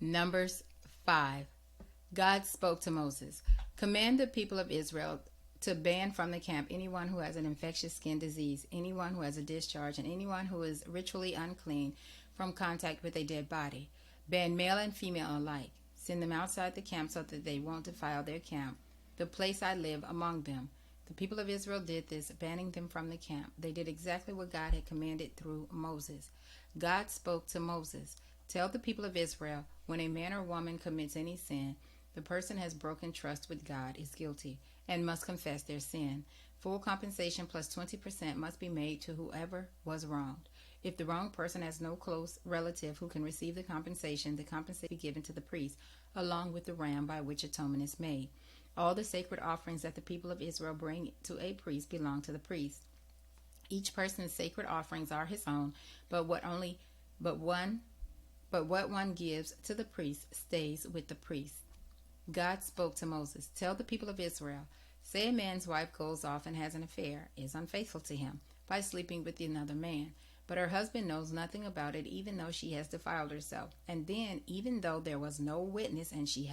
Numbers 5. God spoke to Moses. Command the people of Israel to ban from the camp anyone who has an infectious skin disease, anyone who has a discharge, and anyone who is ritually unclean from contact with a dead body. Ban male and female alike. Send them outside the camp so that they won't defile their camp, the place I live among them. The people of Israel did this, banning them from the camp. They did exactly what God had commanded through Moses. God spoke to Moses. Tell the people of Israel, when a man or woman commits any sin, the person has broken trust with God, is guilty, and must confess their sin. Full compensation plus 20% must be made to whoever was wronged. If the wronged person has no close relative who can receive the compensation be given to the priest, along with the ram by which atonement is made. All the sacred offerings that the people of Israel bring to a priest belong to the priest. Each person's sacred offerings are his own, but what one gives to the priest stays with the priest. God spoke to Moses. Tell the people of Israel, say a man's wife goes off and has an affair, is unfaithful to him, by sleeping with another man. But her husband knows nothing about it, even though she has defiled herself. And then, even though there was no witness and she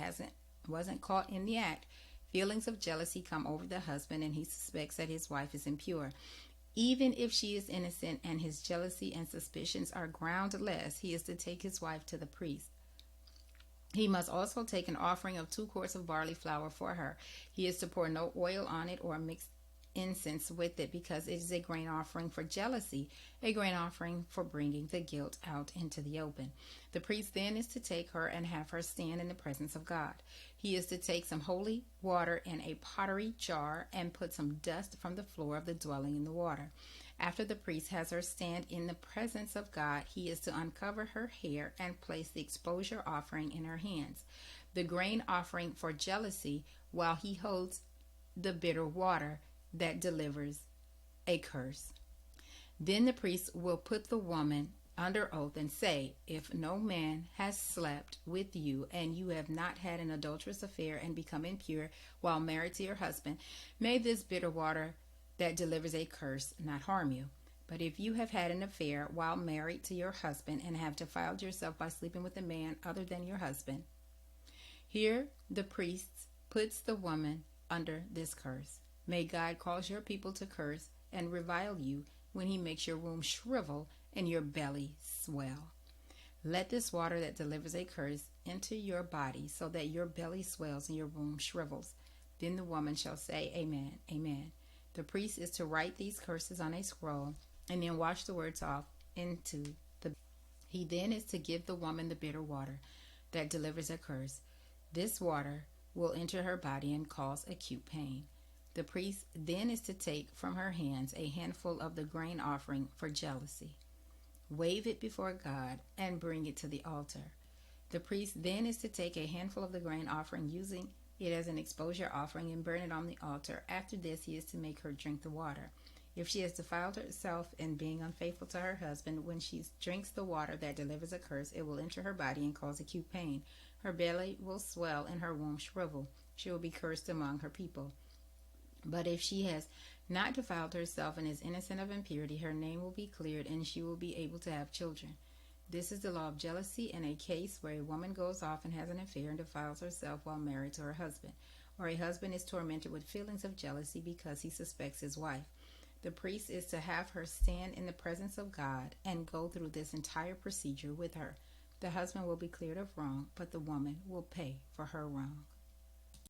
wasn't caught in the act, feelings of jealousy come over the husband and he suspects that his wife is impure. Even if she is innocent and his jealousy and suspicions are groundless, he is to take his wife to the priest. He must also take an offering of 2 quarts of barley flour for her. He is to pour no oil on it or mix incense with it, because it is a grain offering for jealousy, a grain offering for bringing the guilt out into the open. The priest then is to take her and have her stand in the presence of God. He is to take some holy water in a pottery jar and put some dust from the floor of the dwelling in the water. After the priest has her stand in the presence of God, he is to uncover her hair and place the exposure offering in her hands, the grain offering for jealousy, while he holds the bitter water that delivers a curse. Then the priest will put the woman under oath and say, if no man has slept with you and you have not had an adulterous affair and become impure while married to your husband, may this bitter water that delivers a curse not harm you. But if you have had an affair while married to your husband and have defiled yourself by sleeping with a man other than your husband, here the priest puts the woman under this curse. May God cause your people to curse and revile you when he makes your womb shrivel and your belly swell. Let this water that delivers a curse enter your body so that your belly swells and your womb shrivels. Then the woman shall say, Amen, Amen. The priest is to write these curses on a scroll and then wash the words off into the. He then is to give the woman the bitter water that delivers a curse. This water will enter her body and cause acute pain. The priest then is to take from her hands a handful of the grain offering for jealousy, wave it before God, and bring it to the altar. The priest then is to take a handful of the grain offering, using it as an exposure offering, and burn it on the altar. After this, he is to make her drink the water. If she has defiled herself in being unfaithful to her husband, when she drinks the water that delivers a curse, it will enter her body and cause acute pain. Her belly will swell and her womb shrivel. She will be cursed among her people. But if she has not defiled herself and is innocent of impurity, her name will be cleared and she will be able to have children. This is the law of jealousy in a case where a woman goes off and has an affair and defiles herself while married to her husband, or a husband is tormented with feelings of jealousy because he suspects his wife. The priest is to have her stand in the presence of God and go through this entire procedure with her. The husband will be cleared of wrong, but the woman will pay for her wrong.